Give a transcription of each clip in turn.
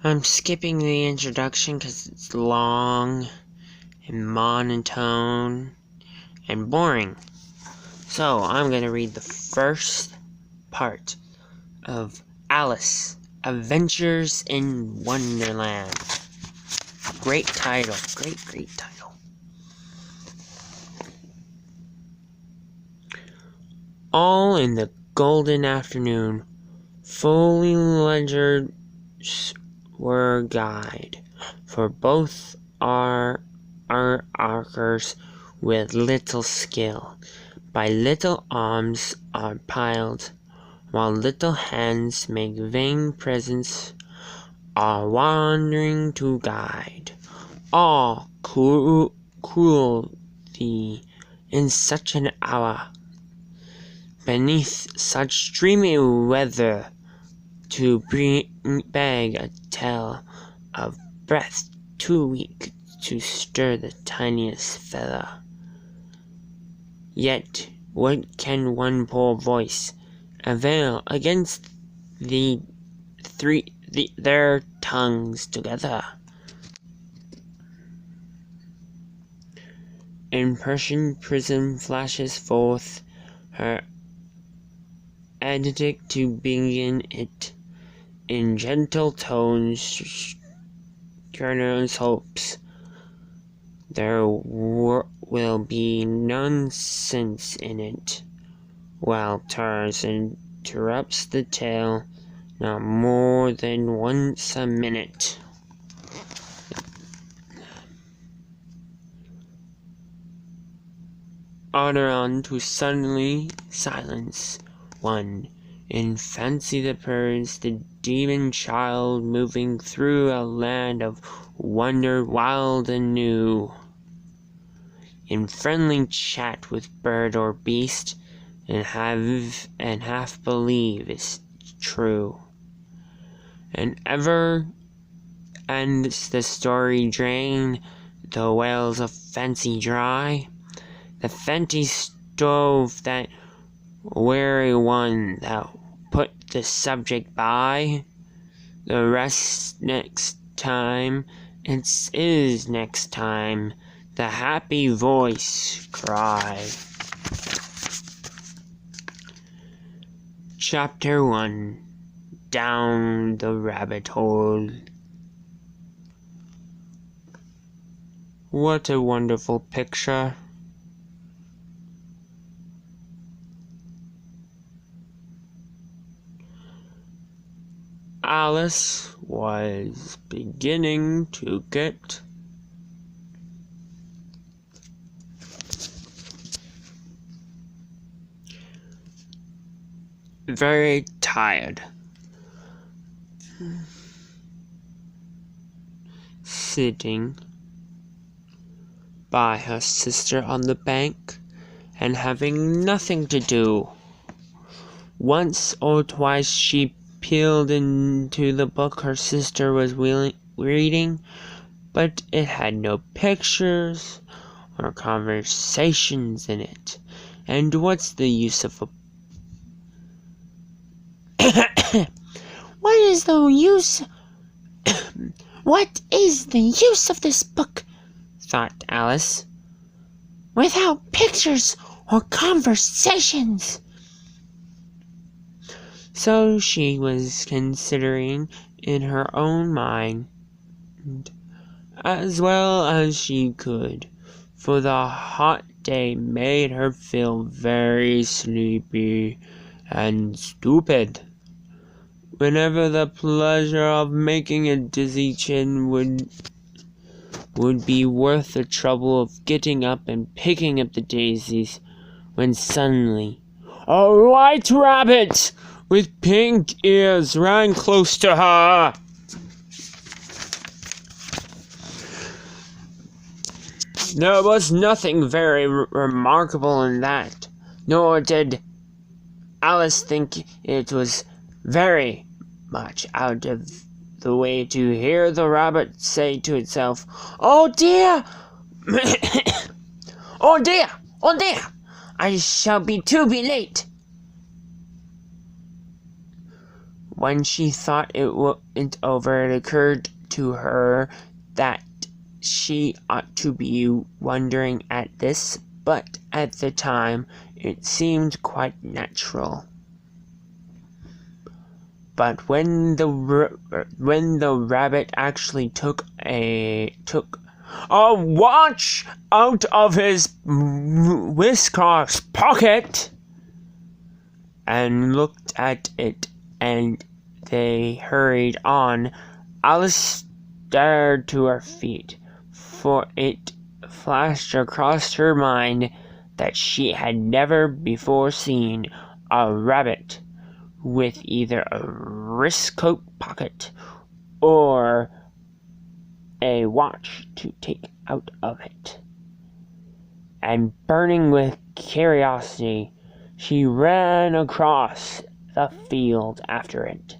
I'm skipping the introduction because it's long and monotone and boring. So I'm going to read the first part of Alice, Adventures in Wonderland. Great title. Great title. All in the golden afternoon, fully ledgers were guide, for both are archers with little skill. By little arms are piled, while little hands make vain presents, are wandering to guide. All cruelty in such an hour, beneath such dreamy weather, to beg a tale of breath too weak to stir the tiniest feather. Yet what can one poor voice avail against their tongues together? In Persian prism flashes forth her edict to begin it. In gentle tones, Turner's hopes there will be nonsense in it, while Tars interrupts the tale not more than once a minute. Order on to suddenly silence one. In fancy the birds, the demon child moving through a land of wonder wild and new. In friendly chat with bird or beast, and half believe is true. And ever ends the story drain the wells of fancy dry. The fancy stove that weary one that put the subject by. The rest next time, it is next time, the happy voice cry. Chapter 1. Down the Rabbit Hole. What a wonderful picture. Alice was beginning to get very tired. Sitting by her sister on the bank and having nothing to do. Once or twice she peeled into the book her sister was reading, but it had no pictures or conversations in it. And what's the use of a What is the use of this book, thought Alice, without pictures or conversations? So she was considering in her own mind, as well as she could, for the hot day made her feel very sleepy and stupid. Whenever the pleasure of making a dizzy chin would be worth the trouble of getting up and picking up the daisies, when suddenly a white rabbit with pink ears ran close to her. There was nothing very remarkable in that, nor did Alice think it was very much out of the way to hear the rabbit say to itself, "Oh dear! Oh dear! Oh dear! I shall be late." When she thought it went over, it occurred to her that she ought to be wondering at this, but at the time it seemed quite natural. But when the rabbit actually took a watch out of his whiskers pocket and looked at it, and they hurried on, Alice started to her feet, for it flashed across her mind that she had never before seen a rabbit with either a wristcoat pocket or a watch to take out of it. And burning with curiosity, she ran across the field after it.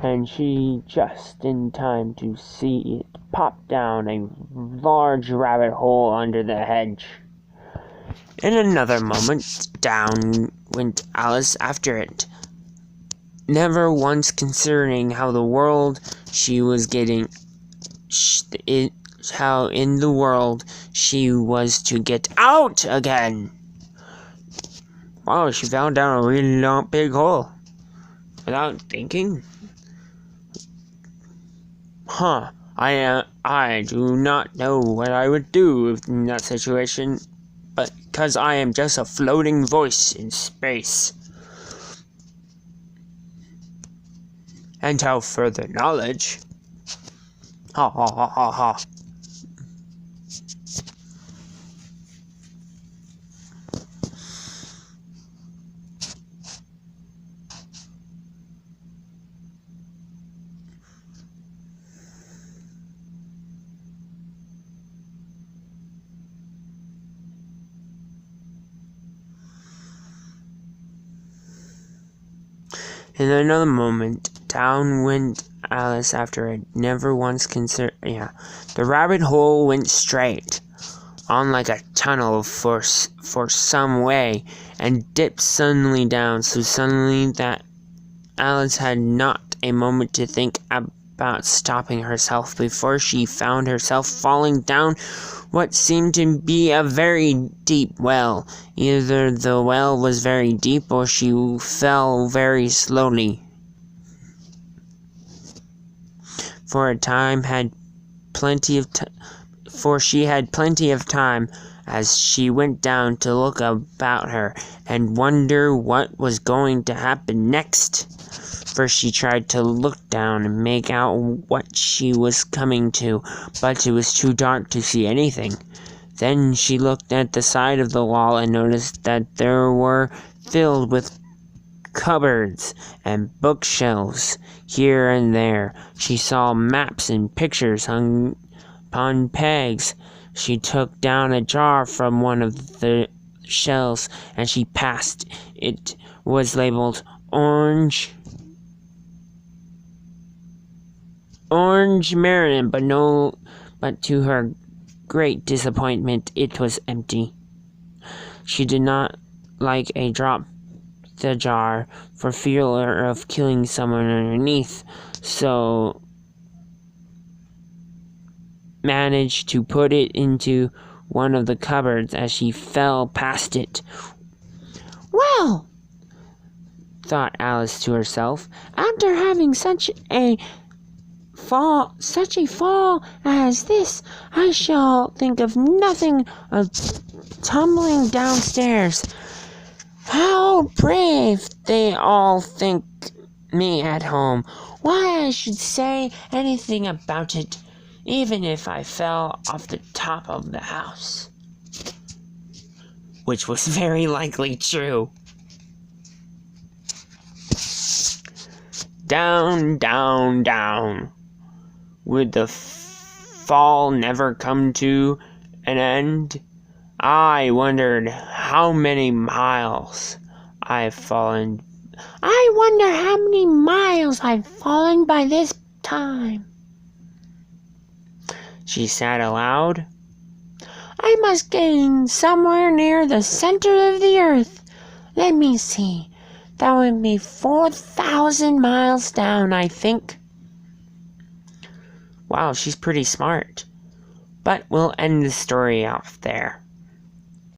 And she just in time to see it pop down a large rabbit hole under the hedge. In another moment, down went Alice after it, never once considering how in the world she was to get out again. Wow, she fell down a really long, big hole without thinking. I do not know what I would do in that situation, but because I am just a floating voice in space. And how further knowledge. Ha ha ha ha ha. In another moment, down went Alice after it, never once considered. The rabbit hole went straight on like a tunnel for some way, and dipped suddenly down, so suddenly that Alice had not a moment to think about stopping herself before she found herself falling down what seemed to be a very deep well. Either the well was very deep or she fell very slowly. For she had plenty of time as she went down to look about her and wonder what was going to happen next. First she tried to look down and make out what she was coming to, but it was too dark to see anything. Then she looked at the side of the wall and noticed that there were filled with cupboards and bookshelves here and there. She saw maps and pictures hung upon pegs. She took down a jar from one of the shelves and she passed. It was labeled Orange Marin, but to her great disappointment, it was empty. She did not like a drop the jar for fear of killing someone underneath, so managed to put it into one of the cupboards as she fell past it. Well, thought Alice to herself, after having such a fall as this, I shall think of nothing of tumbling downstairs. How brave they all think me at home. Why I should say anything about it, even if I fell off the top of the house. Which was very likely true. Down, down, down. Would the fall never come to an end? I wondered how many miles I've fallen I wonder how many miles I've fallen by this time, she said aloud. I must get in somewhere near the center of the earth. Let me see. That would be 4,000 miles down, I think. Wow, she's pretty smart. But we'll end the story off there.